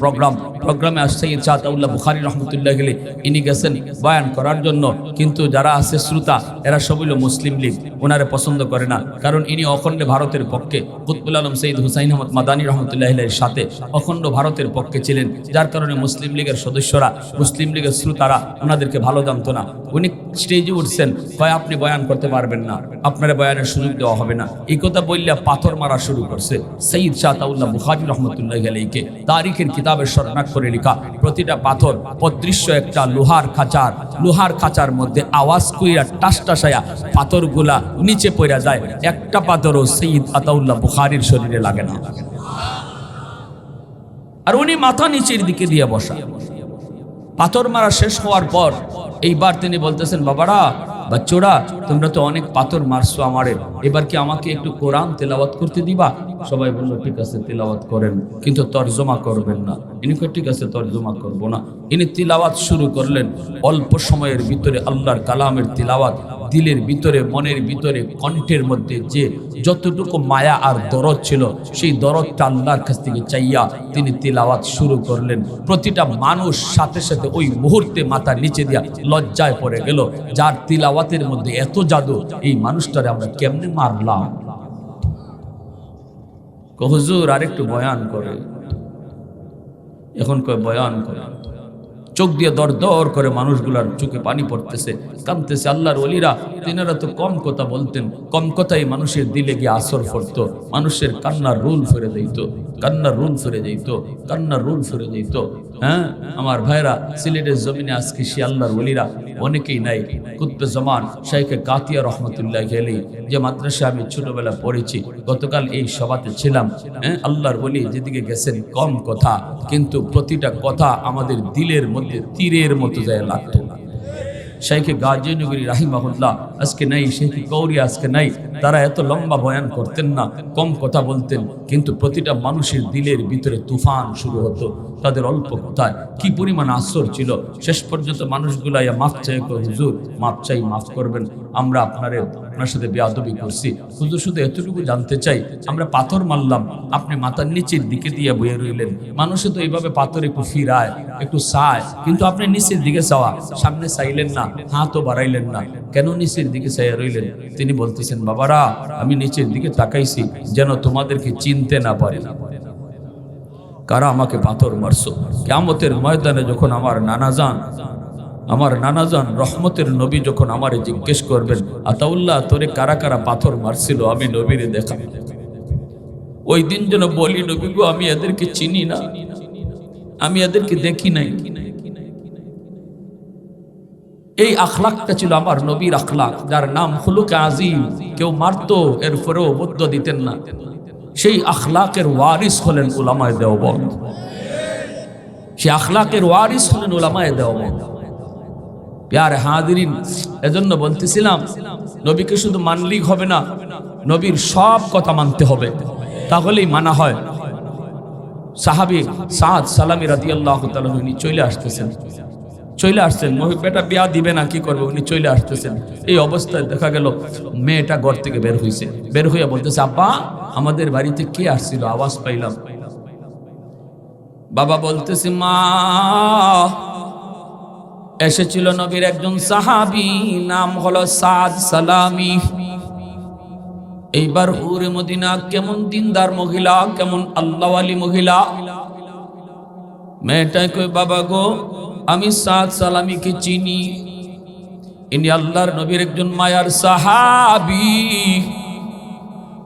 প্রোগ্রামে আসছে শাহ আতাউল্লাহ বুখারী রহমতুল্লাহ আলাইহি, ইনি গেছেন বয়ান করার জন্য, কিন্তু যারা আছে শ্রোতা এরা সবই মুসলিম লীগ, ওনারে পছন্দ করে না, কারণ ইনি অখণ্ড ভারতের পক্ষে, কুতুবুল আলম সৈয়দ হুসাইন আহমদ মাদানী রহমতুল্লাহ আলাইহির সাথে অখণ্ড ভারতের পক্ষে ছিলেন, যার কারণে মুসলিম লীগের সদস্যরা, মুসলিম লীগের শ্রোতারা ওনাদেরকে ভালো জানতো না। উনি স্টেজে উঠছেন, কয় আপনি বয়ান করতে পারবেন না, আপনারা বয়ানের সুযোগ দেওয়া হবে না। এই কথা বললে পাথর মারা শুরু করছে। সৈয়দ শাহ আতাউল্লাহ বুখারী রহমতুল্লাহ আলাইহিকে তারিখের কিতাবের শরণাক করে লেখা, প্রতিটা পাথর অদৃশ্য একটা লোহার খাঁচার মধ্যে আওয়াজ কইরা টাসটাসায়া পাথরগুলা নিচে পড়া যায়, একটা পাথরও সৈয়দ আতাউল্লাহ বুখারীর শরীরে লাগে না। আর উনি মাথা নিচের দিকে দিয়ে বসা। পাথর মারা শেষ হওয়ার পর এইবার তিনি বলতেছেন, বাবারা, বাচ্চারা, তোমরা তো অনেক পাথর মারছো আমারে, এবার কি আমাকে একটু কোরআন তেলাওয়াত করতে দিবা? সবাই বললো ঠিক আছে তেলাওয়াত করেন, কিন্তু তরজমা করবেন না। ইনি কই ঠিক আছে তরজমা করবো না। ইনি তিলাওয়াত শুরু করলেন। অল্প সময়ের ভিতরে আল্লাহর কালামের তিলাওয়াত দিলের ভিতরে, মনের ভিতরে, কণ্ঠের মধ্যে যে যতটুকু মায়া আর দরদ ছিল সেই দরদটা আল্লাহর কাছ থেকে চাইয়া তিনি তিলাওয়াত শুরু করলেন। প্রতিটা মানুষ সাথে সাথে ওই মুহূর্তে মাথা নিচে দিয়া লজ্জায় পড়ে গেল, যার তিলাওয়াতের মধ্যে এত জাদু, এই মানুষটারে আমরা কেমনে মারলাম। হুজুর আরেকটু বয়ান করে, এখন কয় বয়ান করে, চোখ দিয়ে দর দর করে মানুষগুলার চোখে পানি পড়তেছে, কাঁদতেছে। আল্লাহর ওলিরা তিনারা তো কম কথা বলতেন, কম কথাই মানুষের দিলে গিয়ে আসর পড়ত, মানুষের কান্নার রুল ফিরে যেত, কান্নার রুল ফিরে যেত, কান্নার রুল ফিরে যেত। হ্যাঁ আমার ভাইরা, সিলেটের জমিনে আজকে সে আল্লাহর ওলিরা অনেকেই নাই। কুতুবে জামান শাইখে কাতিয়া রহমতুল্লাহ আলাইহি, যে মাদ্রাসা আমি ছোটবেলা পড়েছি, গতকাল এই সভাতে ছিলাম। আল্লাহর ওলি যেদিকে গেছেন কম কথা, কিন্তু প্রতিটা কথা আমাদের দিলের মধ্যে তীরের মতো যায় লাগতো। শাইখে গাজীনগরী রাহিমাহুল্লাহ আজকে নাই, শেখ গৌরিয়া আজকে নাই। তারা এত লম্বা বয়ান করতেন না, কম কথা বলতেন, কিন্তু প্রতিটা মানুষের দিলের ভিতরে তুফান শুরু হতো। তাদের অল্প কথায় কি পরিমাণ আসর ছিল। শেষ পর্যন্ত মানুষগুলা মাফ চাই, হুজুর মাফ চাই, মাফ করবেন, আমরা আপনার সাথে বেয়াদবি করছি। হুজুর শুধু এতটুকু জানতে চাই, আমরা পাথর মারলাম, আপনি মাথার নিচের দিকে দিয়ে বয়ে রইলেন। মানুষে তো এইভাবে পাথর একটু ফিরায়, একটু চায়, কিন্তু আপনি নিচের দিকে চাওয়া, সামনে চাইলেন না, হাতও বাড়াইলেন না, কেন নিচের দিকে চাইয়া রইলেন? তিনি বলতেছেন, বাবারা আমি নিচের দিকে তাকাইছি যেন তোমাদেরকে চিনতে না পারি কারা আমাকে পাথর মারছো। কিয়ামতের ময়দানে যখন আমার নানাজান রহমতের নবী যখন আমারে জিজ্ঞেস করবেন, আতাউল্লাহ তোরে কারা কারা পাথর মারছিল, আমি নবীরে দেখা, ওই দিন যেন বলি, নবী গো আমি এদেরকে চিনি না, আমি এদেরকে দেখি নাই। এই আখলাকটা ছিল আমার নবীর আখলাক, যার নাম খুলুকে আজিম। কেউ মারতো এরপরেও বদ্ধ দিতেন না। সেই আখলাকের ওয়ারিস হলেন উলামায়ে দেওবন্দ। সেই আখলাকের ওয়ারিস হলেন উলামায়ে দেওবন্দ। প্যারে হাজিরিন, এজন্য বলতেছিলাম নবীকে শুধু মানলেই হবে না, নবীর সব কথা মানতে হবে, তাহলেই মানা হয়। সাহাবী সাদ সালামী রাদিয়াল্লাহু তাআলা উনি চলে আসছেন, বেটা বিয়া দিবে না, কি করবে, উনি চলে আসতেছেন। এই অবস্থায় দেখা গেল মেয়েটা ঘর থেকে বের হইয়া বলতেছে, আব্বা আমাদের বাড়িতে কে আসছিল, আওয়াজ পাইলাম। বাবা বলতেছে, মা এসেছিল নবীর একজন সাহাবী, নাম হলো সাদ সালামী। এইবার হুরে মদিনা কেমন দিনদার মহিলা, কেমন আল্লাহওয়ালি মহিলা। মেয়েটাই কই, বাবা গো আমি সাদ সালামীকে চিনি, ইনি আল্লাহর নবীর একজন মায়ার সাহাবী।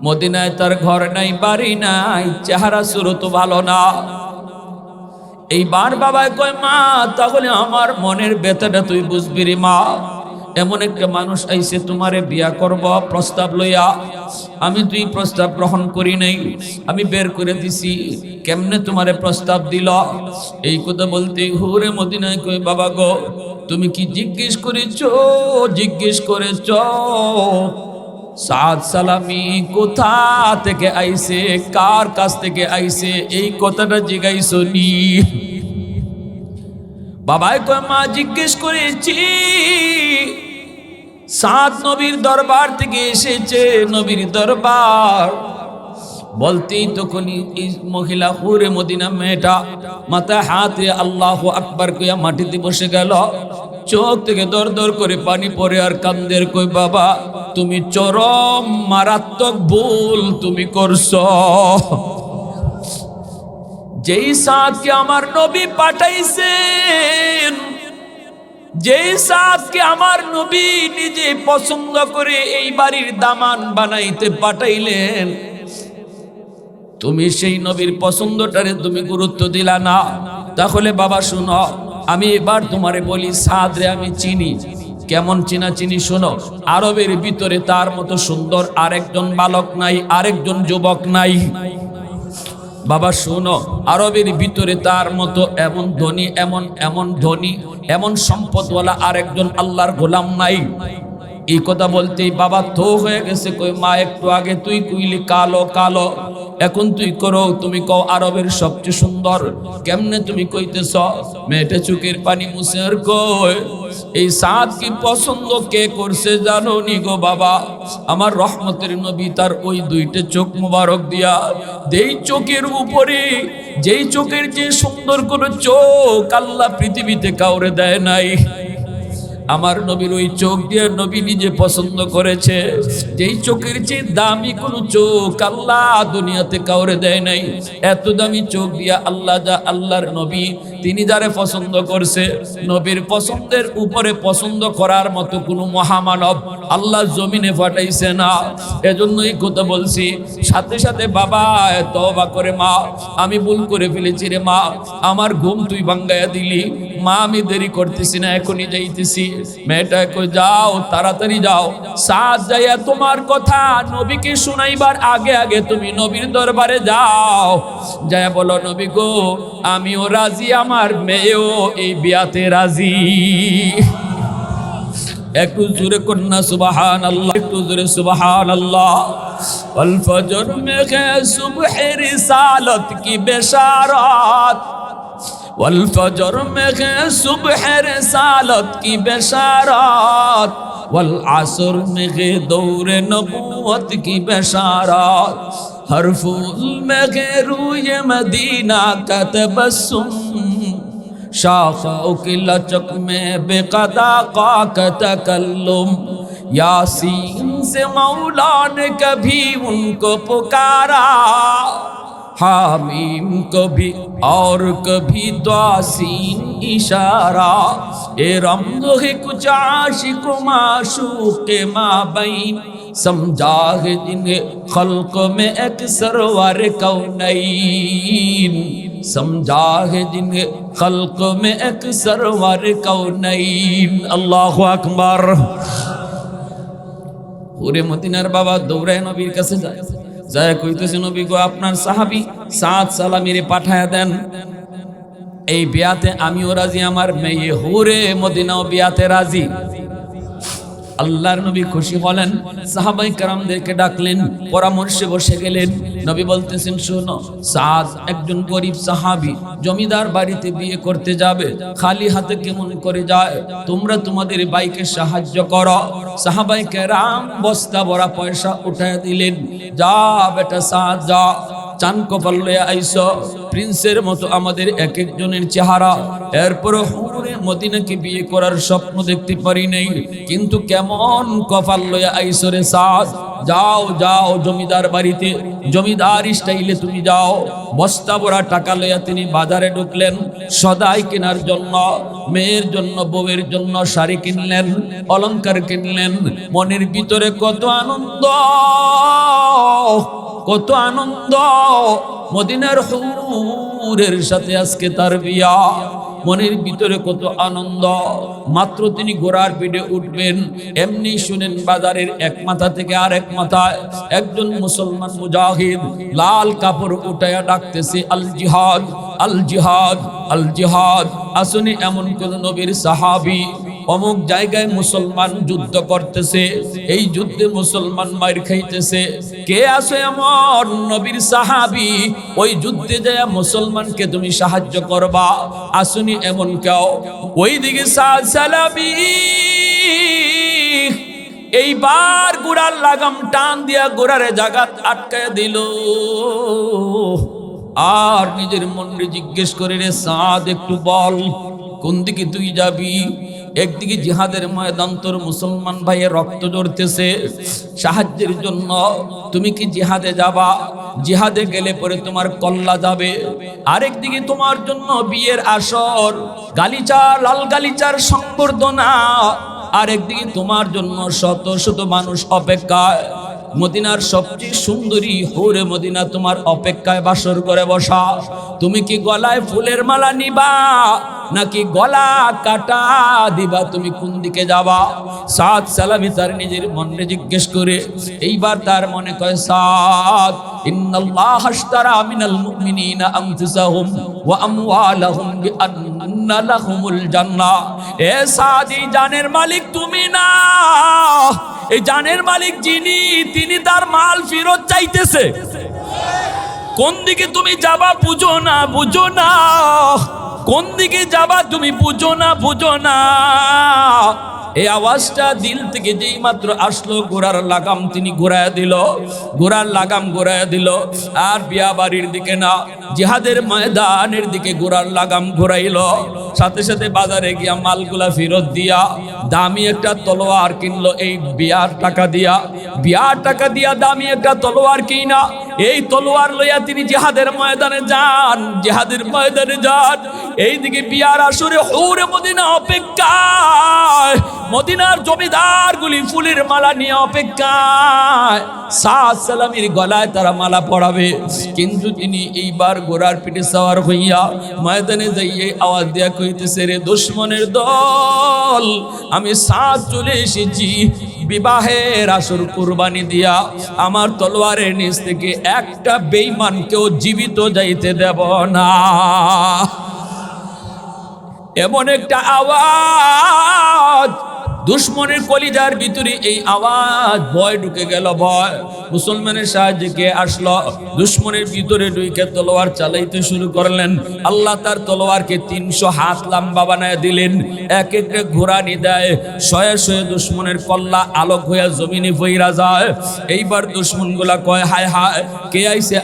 মদিনায় তার ঘর নাই, বাড়ি নাই, চেহারা সুরত ভালো না। এইবার বাবাই কয়, মা তাহলে আমার মনের ব্যথাটা তুই বুঝবি রে মা। এমন একটা মানুষ আইছে তোমারে বিয়া করব প্রস্তাব লইয়া, আমি তুই প্রস্তাব গ্রহণ করি নাই, আমি বের করে দিছি, কেমনে তোমারে প্রস্তাব দিল? এই কথা বলতে হুরে মদিনায় কই, বাবা গো তুমি কি জিজ্ঞেস করেছ সাদ সালামী কোথা থেকে আইছে, কার কাছ থেকে আইছে, এই কথাটা জিজ্ঞাইছো নি? বাবাই কয়, মা জিজ্ঞেস করেছি, সাদ নবীর দরবার থেকে এসেছে, নবীর দরবার। বলতেই তখনই এই মহিলা হুরে মদিনা মেয়েটা মাথায় হাত দিয়ে আল্লাহু আকবার কইয়া মাটিতে বসে গেল। চোখ থেকে দর দর করে পানি পড়ে আর কান্দের। কই, বাবা তুমি চরম মারাত্মক ভুল তুমি করছো। যেই সাদকে আমার নবী পাঠাইছেন, যেই সাদকে আমার নবী নিজে পছন্দ করে এই বাড়ির দামান বানাইতে পাঠাইলেন, তুমি সেই নবীর পছন্দটারে তুমি গুরুত্ব দিলা না। তাহলে বাবা শুনো, আমি এবার তোমারে বলি, সাদ রে আমি চিনি। কেমন চিনি শোনো, আরবের ভিতরে তার মতো সুন্দর আরেকজন বালক নাই, আরেকজন যুবক নাই। বাবা শোনো, আরবের ভিতরে তার মতো এমন ধনী এমন সম্পদওয়ালা আরেকজন আল্লাহর গোলাম নাই। এই কথা বলতেই বাবা তো হয়ে গেছে। কই, মা একটু আগে তুই কইলি কালো কালো, এখন তুই করো, তুমি কও আরবের সবচেয়ে সুন্দর, কেমনে তুমি কইতেছ? মেয়েটা চোখের পানি মুছে আর কই, এই সাদ কি পছন্দ কে করছে জানো নি গো বাবা? আমার রহমতের নবী তার ওই দুইটা চোখ মোবারক দিয়া, যেই চোখের উপরে, যেই চোখের যে সুন্দর কোন চোখ আল্লাহ পৃথিবীতে কাউরে দেয় নাই, আমার নবীর ওই চোখ দিয়ে নবী নিজে পছন্দ করেছে। যেই চোখের চেয়ে দামি কোন চোখ আল্লাহ দুনিয়াতে কাউরে দেয় নাই। এত দামি চোখ দিয়া আল্লাহর নবী তিনি যারে পছন্দ করছে, নবীর পছন্দের উপরে পছন্দ করার মতো কোনো মহামানব আল্লাহ জমিনে পাঠাইছে না। এজন্যই কথা বলছি, সাথে সাথে বাবা তওবা করে, মা আমি ভুল করে ফেলেছি রে মা, আমার ঘুম তুই ভাঙ্গাইয়া দিলি, মা আমি দেরি করতেছি না, এখনই যাইতেছি। মেয়েটা কই, যাও তাড়াতাড়ি যাও, সাদ যাইয়া তোমার কথা নবীকে শুনাইবার আগে আগে তুমি নবীর দরবারে যাও, যাইয়া বলো, নবী গো আমিও রাজি, আমার মেয়েও এই বিয়াতে রাজি। একটু জোরে কন্যা সুবহানাল্লাহ, একটু জোরে সুবহানাল্লাহ। ওয়াল ফজর মে গে সুবহ রিসালত কি বেশারত, ওয়াল ফজর মে গে সুবহ রিসালত কি বেশারত, ওয়াল আসর মে গে দৌরে নবুয়ত কি বেশারত, हर फूल में गे रूए मदीना का तबस्सुम, शाखों की लचक में बेक़दा का तकल्लुम, यासीन से मौला ने कभी उनको पुकारा, हामीम को भी और कभी त्वासीन इशारा, ए रमज़ है कुछ आशिक़ माशूक़ के माबैन, समझा है जिन्हें खल्क में एक सरवर कौनैन, समझा है जिन्हें खल्क में एक सरवर कौनैन। अल्लाहु अकबर। पूरे मदीनार बाबा दौड़ाয় নবীর কাছে যায়, যায় কইতেছে নবী গো আপনার সাহাবী সাদ সালামিরে পাঠায়া দেন, এই বিয়াতে আমিও রাজি, আমার মেয়ে হুরে মদিনাও বিয়াতে রাজি। আল্লাহর নবী খুশি হলেন, সাহাবায়ে কেরামদেরকে ডাকলেন, পরামর্শে বসে গেলেন। নবী বলতেছেন শোনো, সাদ একজন গরিব সাহাবী, জমিদার বাড়িতে বিয়ে করতে যাবে, খালি হাতে কেমন করে যায়, তোমরা তোমাদের ভাইকে সাহায্য করো। সাহাবায়ে কেরাম বস্তা ভরা পয়সা উঠায় দিলেন, যা বেটা সাদ যা, চান কপাল লয়ে আইসো, প্রিন্সের মতো আমাদের এক একজনের চেহারা, এরপরও হুরে মদিনাকে বিয়ে করার স্বপ্ন দেখতে পারি নাই, কিন্তু কেমন কপাল লয়ে আইসো রে সাদ, যাও যাও জমিদার বাড়িতে, জমিদার স্টাইলে তুমি যাও। বস্তা ভরা টাকা লইয়া তিনি বাজারে ঢুকলেন, সদাই কেনার জন্য, মেয়ের জন্য, বউয়ের জন্য শাড়ি কিনলেন, অলংকার কিনলেন। মনের ভিতরে কত আনন্দ, কত আনন্দ, মদিনার হুরের সাথে আজকে তার বিয়া। মনের ভিতরে কত আনন্দ। মাত্র তিনি ঘোড়ার পিঠে উঠবেন, এমনি শুনেন বাজারের এক মাথা থেকে আরেক মাথায় একজন মুসলমান মুজাহিদ লাল কাপড় উঠায়া ডাকতেছে, আল জিহাদ, আল জিহাদ, আল জিহাদ। আসুনি এমন কোন নবীর সাহাবী অমুক জায়গায় মুসলমান যুদ্ধ করতেছে, এই যুদ্ধে মুসলমান মার খাইতেছে, কে আসে এমন নবীর সাহাবী ওই যুদ্ধে যায় মুসলমানকে তুমি সাহায্য করবা, আসুনি এমন কেউ? ওইদিকে সাদ সালামি এইবার গোড়ার লাগাম টান দিয়া গোড়ারে জাগাত আটকায় দিল, আর নিজের মনে জিজ্ঞেস করে, রে সাদ একটু বল কোন দিকে তুই যাবি? একদিকে জিহাদের ময়দান, তোর মুসলমান ভাইয়ের রক্ত ঝরতেছে, সাহায্যের জন্য তুমি কি জিহাদে যাবা? জিহাদে গেলে পরে তোমার কল্লা যাবে। আরেকদিকে তোমার জন্য বিয়ের আসর, গালিচা, লাল গালিচার সংবর্ধনা। আরেকদিকে তোমার জন্য শত শত মানুষ অপেক্ষায়, মদিনার সবচেয়ে সুন্দরী হুরে মদিনা তোমার অপেক্ষায় বাসর করে বসা। তুমি কি গলায় ফুলের মালা নিবা নাকি গলা কাটা দিবা? তুমি কোন দিকে যাবা? সাদ সালামি তার নিজের মনে জিজ্ঞেস করে, এইবার তার মনে কয়, সাদ ইন্নাল্লাহ আশতারা মিনাল মুমিনিনা আনফুসাহুম ওয়া আমওয়ালাহুম বিআন্না লাহুমুল জান্নাহ। এ সাদ, এই জানের মালিক তুমি না, এই জানের মালিক যিনি, তিনি তার মাল ফেরত চাইতেছে। কোন দিকে তুমি যাবা বুঝো না, বুঝো না, কোন দিকে যাবা তুমি বুঝো না, বুঝো না। এই আওয়াজটা দিল থেকে যেই মাত্র আসলো, ঘোড়ার লাগাম তিনি ঘোরায় দিল, ঘোড়ার লাগাম ঘোরায় দিল। আর বিয়া বাড়ির দিকে না, জিহাদের ময়দানের দিকে ঘোড়ার লাগাম ঘোরাইল। সাথে সাথে বাজারে গিয়া মালগুলা ফেরত দিয়া দামি একটা তলোয়ার কিনলো। এই বিয়ার টাকা দিয়া, বিয়ার টাকা দিয়া দামি একটা তলোয়ার কিনা এই তলোয়ার লইয়া তিনি জিহাদের ময়দানে যান, জিহাদের ময়দানে যান। এইদিকে বিয়ার আসরে হুরে মদিনা অপেক্ষায়, মদিনার জমিদার গুলি ফুলের মালা নিয়ে অপেক্ষায়, সাদ সালামির গলায় তারা মালা পরাবে। কিন্তু তিনি এইবার ঘোড়ার পিঠে সওয়ার হইয়া ময়দানে যাইয়ে আওয়াজ দিয়া কইতেছে, রে দুশমনের দল, আমি সাদ চলে এসেছি বিবাহের আসর কুরবানি দিয়া। আমার তলোয়ারের নিচ থেকে একটা বেঈমানকেও জীবিত যাইতে দেব না। এমন একটা আওয়াজ দুশ্মনের কলিজার ভিতরে এই আওয়াজ, ভয় ঢুকে গেল। ভয় মুসলমানের সাহায্যে কে আসলো? দুশ্মনের ভিতরে ঢুকে তলোয়ার চালাইতে শুরু করলেন। আল্লাহ তার তলোয়ারকে 300 হাত লম্বা বানায় দিলেন। এক একটা ঘোড়ানি দেয়, শয়ে শয়ে দুশ্মনের কল্লা আলোক হইয়া জমিনে পইরা যায়। এইবার দুশ্মনগুলা কয়, হায় হায়, কে আইছে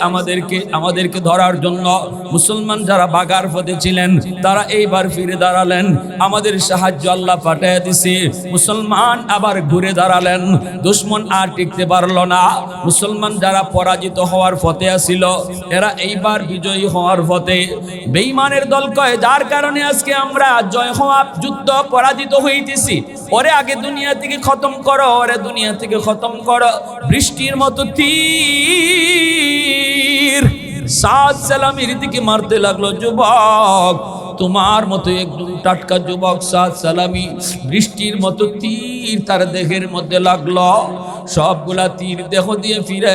আমাদেরকে ধরার জন্য? মুসলমান যারা বাগার পথে ছিলেন তারা এইবার ফিরে দাঁড়ালেন। আমাদের সাহায্য আল্লাহ পাঠিয়ে দিছে। মুসলমান আবার ঘুরে দাঁড়ালেন। দুশ্মন আর টিকতে পারলো না। মুসলমান যারা পরাজিত হওয়ার পথে আসিল, এরা এইবার বিজয়ী হওয়ার পথে। বেঈমানের দল কয়, যার কারণে আজকে আমরা জয় হওয়া যুদ্ধ পরাজিত হইতেছি, ওরে আগে দুনিয়া থেকে খতম করো, ওরে দুনিয়া থেকে খতম করো। বৃষ্টির মতো তীর সাদ সালামির দিকে মারতে লাগলো। যুবক, তোমার মতো একদম টাটকা যুবক সাদ সালামি, বৃষ্টির মতো তীর তার দেহের মধ্যে লাগলো। সবগুলা তীর দেহ দিয়ে ফিরে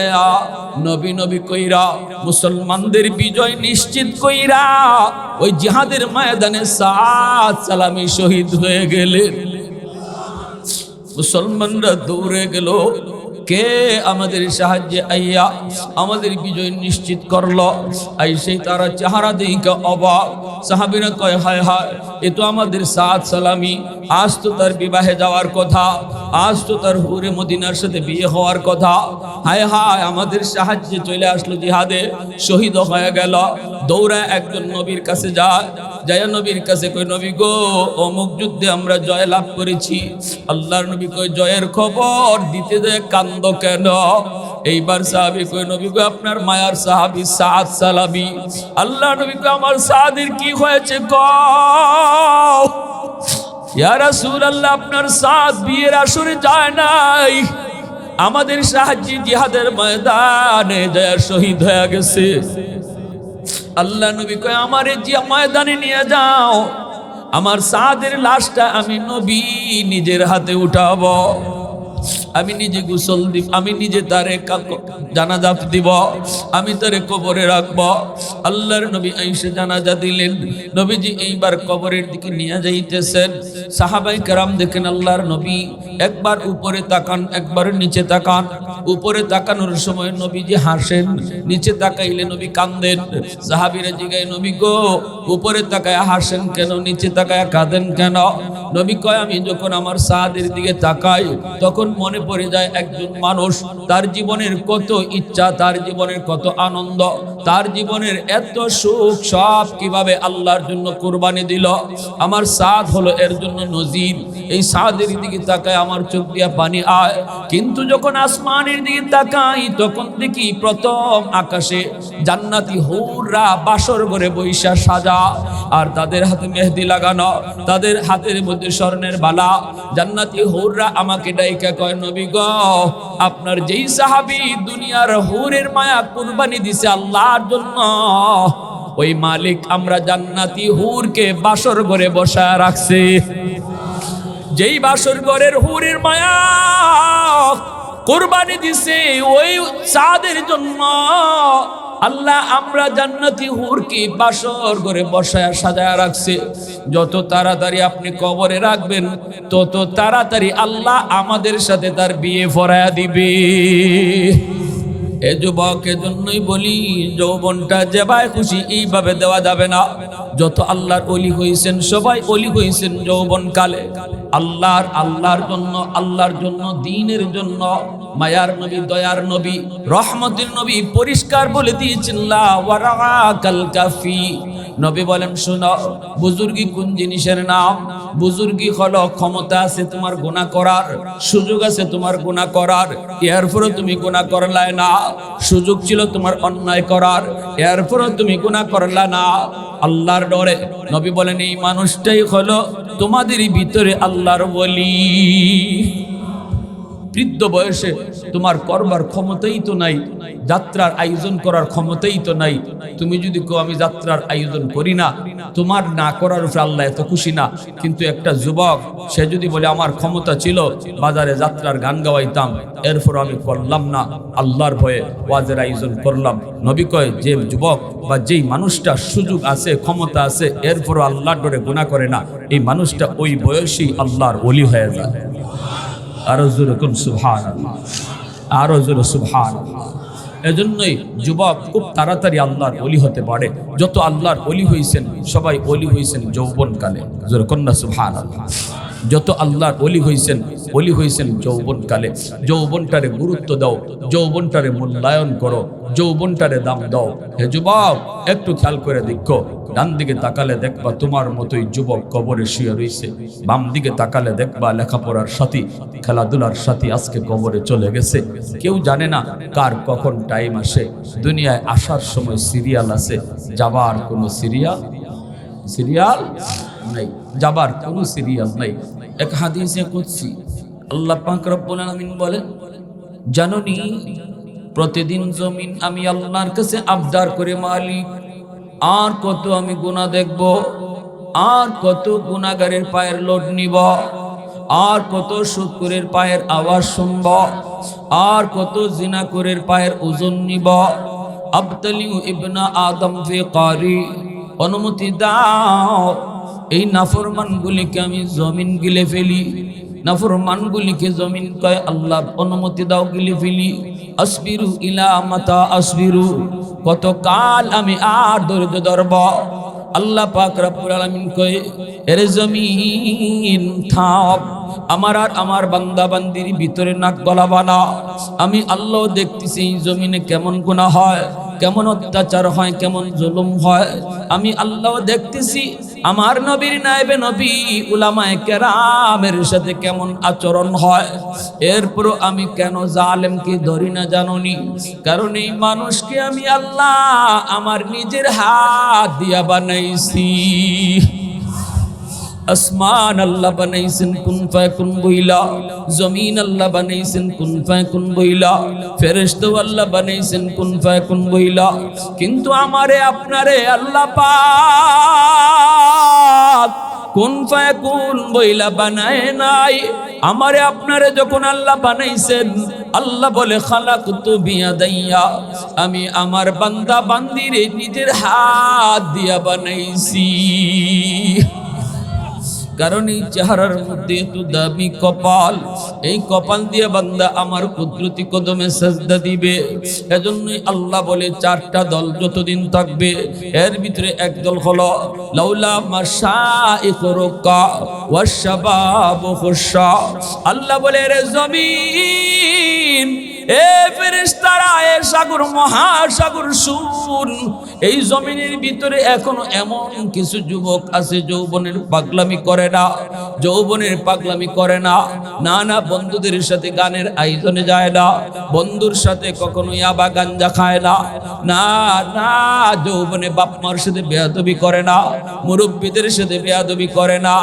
নবী নবী কইরা মুসলমানদের বিজয় নিশ্চিত কইরা ওই জিহাদের ময়দানে সাদ সালামি শহীদ হয়ে গেলেন। মুসলমানরা দৌড়ে গেল, কে আমাদের সাহায্যে আইয়া আমাদের বিজয় নিশ্চিত করলো? সেই তারা চেহারা দেখে অবাক। সাহাবীরা কয়, হায় হায়, এ তো আমাদের সাদ সালামি। আজ তো তার বিবাহে যাওয়ার কথা, আজ তো তার হুরে মদিনার সাথে বিয়ে হওয়ার কথা। হায় হায়, আমাদের সাহায্যে চলে আসলো, জিহাদে শহীদ হয়ে গেল। দৌড়া একজন নবীর কাছে যায়, যায়া নবীর কাছে কই, নবী গো, অমুক যুদ্ধে আমরা জয় লাভ করেছি। আল্লাহর নবী কই, জয়ের খবর দিতে যায় কান্দ কেন? এইবার সাহাবী কই, নবী গো, আপনার মায়ার সাহাবী সাদ সালামি। আল্লাহ নবী কই, আমার সাদের কি হয়েছে কও? ইয়া রাসূলুল্লাহ, আপনার সাদ বিয়ের আসরে যায় নাই, আমাদের সাহায্যে জিহাদের ময়দানে যায় শহীদ হয়ে গেছে। আল্লাহ নবী কয়, আমারে যে ময়দানে নিয়ে যাও, আমার সাদের লাশটা আমি নবী নিজের হাতে উঠাবো, আমি নিজে গোসল দিব, আমি নিজে তারে জানাজা দিব, আমি তারে কবরে রাখবো। আল্লাহর নবী আইসা জানাজা দিলেন। নবীজি এইবার কবরের দিকে নিয়ে যাইতেছেন। সাহাবাই কেরাম দেখেন আল্লাহর নবী একবার উপরে তাকান, একবার নিচে তাকান। উপরে তাকানোর সময় নবীজি হাসেন, নিচে তাকাইলে নবী কাঁদেন। সাহাবীরা জিগায়, নবী গো, উপরে তাকায় হাসেন কেন, নিচে তাকায় কাঁদেন কেন? নবী কয়, আমি যখন আমার সাদের দিকে তাকাই তখন মনে পড়ে যায় একজন মানুষ, তার জীবনের কত ইচ্ছা, তার জীবনের কত আনন্দ, তার জীবনের এত সুখ, সব কিভাবে আল্লাহর জন্য কুরবানি দিল। আমার সাদ হলো এর জন্য নজির। এই সাদের দিকে তাকায় আমার চোখ দিয়া পানি আয়। কিন্তু যখন আসমানের দিকে তাকাই তখন দেখি প্রথম আকাশে জান্নাতি হুররা বাসর ঘরে বৈশা সাজা, আর তাদের হাতে মেহেদি লাগানো, তাদের হাতের মধ্যে স্বর্ণের বালা। জান্নাতি হুররা আমাকে ডাইকা কয়, নবী গো, আপনার যেই সাহাবী দুনিয়ার হুরের মায়া কুরবানি দিছে আল্লাহর জন্য, ওই মালিক আমরা জান্নাতি হুরকে বাসর ঘরে বসায় রাখছে। যেই বাসর ঘরের হুরের মায়া কুরবানি দিছে ওই সাদের জন্য, আল্লাহ আমরা জান্নাতি হুরকে বাসর ঘরে বসায় সাজায় রাখছে। যত তাড়াতাড়ি আপনি কবরে রাখবেন তত তাড়াতাড়ি আল্লাহ আমাদের সাথে তার বিয়ে পড়ায়া দিবে। এ যুবক, এজন্যই বলি, যৌবনটা যেভাবে খুশি এইভাবে দেওয়া যাবে না। যত আল্লাহর ওলি হয়েছেন সবাই ওলি হয়েছেন যৌবন কালে, আল্লাহর জন্য, দ্বীনের জন্য। মায়ার নবী, দয়ার নবী, রহমতের নবী পরিষ্কার বলে দিয়েছেন, লা ওয়ারাকাল কাফি। নবী বলেন, শোনো, বুজুর্গি কোন জিনিসের নাম? বুজুর্গি হলো ক্ষমতা আছে তোমার গুনাহ করার, সুযোগ আছে তোমার গুনাহ করার, এরপরও তুমি গুনাহ করলে না। সুযোগ ছিল তোমার অন্যায় করার, এরপরও তুমি গুনাহ করলে না। আল্লাহর ডরে নবী বলেন, এই মানুষটাই হলো তোমাদের ভিতরে আল্লাহর ওলি। বৃদ্ধ বয়সে তোমার করবার ক্ষমতাই তো নাই, যাত্রার আয়োজন করার ক্ষমতাই তো নাই। তুমি যদি কো আমি যাত্রার আয়োজন করি না, তোমার না করার উপরে আল্লাহ এত খুশি না। কিন্তু একটা যুবক সে যদি বলে আমার ক্ষমতা ছিল বাজারে যাত্রার গান গাওয়াইতাম, এরপর আমি করলাম না, আল্লাহর ভয়ে ওয়াজের আয়োজন করলাম। নবী কয় যে যুবক বা যেই মানুষটা সুযোগ আছে, ক্ষমতা আছে, এরপরও আল্লাহর ডরে গুনাহ করে না, এই মানুষটা ওই বয়সী আল্লাহর ওলি হয়ে যায়। আরো জোরে কোন সুবহানাল্লাহ, আরো জোরে সুবহানাল্লাহ। এজন্যই যুবক খুব তাড়াতাড়ি আল্লাহর ওলি হতে পারে। যত আল্লাহর ওলি হয়েছেন সবাই ওলি হয়েছেন যৌবনকালে, জোরে কন্যা সুবহানাল্লাহ। যত আল্লাহর ওলি হয়েছেন যৌবনকালে। যৌবনটারে গুরুত্ব দাও, যৌবনটারে মূল্যায়ন করো, যৌবনটারে দাম দাও। হে যুবক, একটু খেয়াল করে দেখো, ডান দিকে তাকালে দেখবা তোমার মতোই যুবক কবরে শুয়ে রয়েছে, বাম দিকে তাকালে দেখবা লেখাপড়ার সাথী, খেলাধুলার সাথী আজকে কবরে চলে গেছে। কেউ জানে না কার কখন টাইম আসে। দুনিয়ায় আসার সময় সিরিয়াল আছে, যাবার কোনো সিরিয়াল নাই, যাবার কোনো সিরিয়াল নাই। এক হাদিসে কুদসি আল্লাহ পাক রব্বুল আলামিন বলেন, জানোনি প্রতিদিন জমিন আমি আল্লাহর কাছে আবদার করে, মালিক আর কত আমি গুনাহ দেখব, আর কত গুনাহগারের পায়ের লোড নিব, আর কত সুদখোরের পায়ের আওয়াজ শুনব, আর কত জিনাখোরের পায়ের ওজন নিব। আবতালিউ ইবনা আদম ফি কারি, অনুমতি দাও এই নাফরমানগুলিকে আমি জমিন গিলে ফেলি। নাফরমানগুলিকে জমিন কয় আল্লাহ অনুমতি দাও গিলে ফেলি। আসবিরু ইলা মাতা আসবিরু, কত কাল আমি আর ধৈর্য ধরব। আল্লাহ পাক রব্বুল আলামিন কয়, এর জমিন থাম, আমার আর আমার বান্দা বান্দির ভিতরে নাক গলাবা না। আমি আল্লাহ দেখতেছি এই জমিনে কেমন গুনাহ হয়, কেমন অত্যাচার হয়, কেমন জুলুম হয়। আমি আল্লাহ দেখতেছি আমার নবীর নায়েবে নবী উলামায়ে কেরামের সাথে কেমন আচরণ হয়। এরপরও আমি কেন জালেমকে ধরি না জানোনি? কারণ এই মানুষকে আমি আল্লাহ আমার নিজের হাত দিয়া বানাইছি। আসমান আল্লাহ বানাইছেন কুন ফায়াকুন বইলা, জমিন আল্লাহ বানাইছেন কুন ফায়াকুন বইলা, ফেরেশতা আল্লাহ বানাইছেন কুন ফায়াকুন বইলা। কিন্তু আমারে আপনারে আল্লাহ পাক কুন ফায়াকুন বইলা বানায় নাই। আমারে আপনারে যখন আল্লাহ বানাইছেন, আল্লাহ বলে খালাকতু বিয়াদাইয়া, আমি আমার বান্দা বান্দিরে নিজের হাত দিয়া বানাইছি। কারণ এই চেহারার মধ্যে এত দামি কপাল, এই কপাল দিয়ে বান্দা আমার কুদরতি কদমে সাজদা দিবে। এজন্যই আল্লাহ বলে চারটা দল যতদিন থাকবে, এর ভিতরে এক দল হলো লাউলা মাশাইখু রুকা ওয়াশবাবু খুশা। আল্লাহ বলে রে জমিন, এ ফেরেশতারা, এ সাগর মহাসাগর শুন, এই জমিনের ভিতরে এখনো এমন কিছু যুবক আছে যৌবনের পাগলামি করে না, যৌবনের পাগলামি করে না। না না, বন্ধুদের সাথে গানের আয়োজনে যায় না, বন্ধুর সাথে কখনো ইয়াবা গাঞ্জা খায় না। না না, যৌবনে বাপ মার সাথে বেয়াদবি করে না, মুরব্বীদের সাথে বেয়াদবি করে না।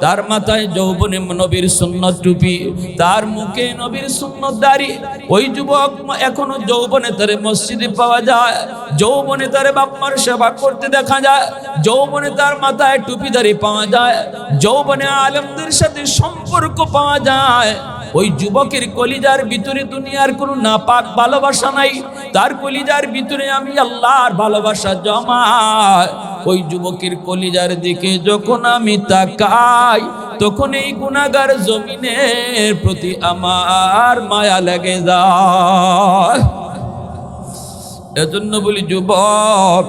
তার মাথায় যৌবনে নবীর সুন্নত টুপি, তার মুখে নবীর সুন্নত দাড়ি। ওই যুবক এখনো যৌবনে তারে মসজিদে পাওয়া যায়, যৌবনে তারে বাপমার সেবা করতে দেখা যায়, যৌবনে তার মাথায় টুপিদারি পাওয়া যায়, যৌবনে আলেমদের সাথে সম্পর্ক পাওয়া যায়। ওই যুবকের কলিজার ভিতরে দুনিয়ার কোনো নাপাক ভালোবাসা নাই, তার কলিজার ভিতরে আমি আল্লাহর ভালোবাসা জমায়। ওই যুবকের কলিজার দিকে যখন আমি তাকাই, তখন এই গুনাহগার জমিনের প্রতি আমার মায়া লেগে যায়। এজন্য বলি যুবক,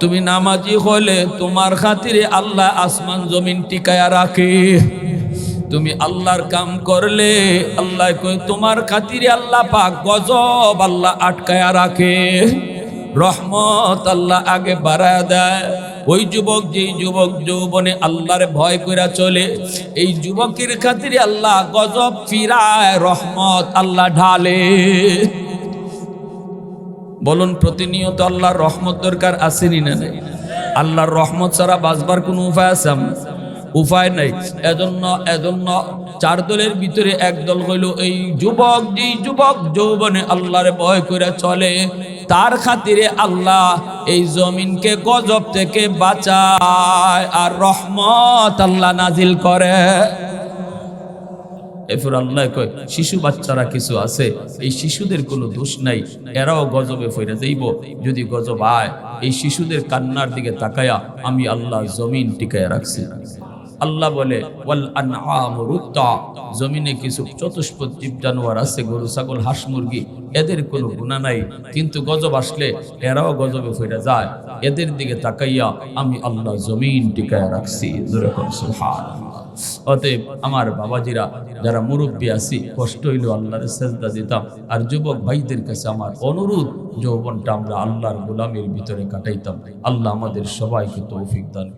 তুমি নামাজি হলে তোমার খাতিরে আল্লাহ আসমান জমিন টিকায়া রাখে। তুমি আল্লাহর কাম করলে আল্লাহ কয় তোমার খাতিরে আল্লাহ পাক গজব আল্লাহ আটকায়া রাখে, রহমত আল্লাহ আগে বাড়ায় দেয়। ওই যুবক, যেই যুবক যৌবনে আল্লাহর ভয় কইরা চলে, এই যুবকের খাতিরে আল্লাহ গজব ফিরায়, রহমত আল্লাহ ঢালে। বলুন, প্রতিনিয়ত আল্লাহর রহমত দরকার আসেনি না? আল্লাহর রহমত ছাড়া বাঁচবার কোনো উপায় আছে? উপায় নাই। এজন্য চার দলের ভিতরে এক দল হইল এই যুবক, যেই যুবক যৌবনে আল্লাহর ভয় করে চলে, তার খাতিরে আল্লাহ এই জমিনকে গজব থেকে বাঁচায় আর রহমত আল্লাহ নাজিল করে। এরপর আল্লাহ কয় শিশু বাচ্চারা কিছু আছে, এই শিশুদের কোনো দোষ নাই, এরাও গজবে ফিরে যাইব। যদি গজব আয়, এই শিশুদের কান্নার দিকে তাকায়া আমি আল্লাহ জমিন টিকায় রাখছি। আল্লাহ বলে ওয়াল আনআমু রুত্তা, জমিনে কিছু চতুষ্পদ জীব জানোয়ার আছে, গরু ছাগল হাঁস মুরগি, এদের কোনো গুনাহ নাই, কিন্তু গজব আসলে এরাও গজবে ফিরে যায়। এদের দিকে তাকাইয়া আমি আল্লাহ জমিন টিকায় রাখছি। জোরে কর সুবহানাল্লাহ। অতএব আমার বাবাজিরা, যারা মুরব্বী আছি, কষ্ট হইলেও আল্লাহর সেজদা দিতাম। আর যুবক ভাইদের কাছে আমার অনুরোধ, যৌবনটা আমরা আল্লাহর গোলামের ভিতরে কাটাইতাম। আল্লাহ আমাদের সবাইকে তৌফিক দান।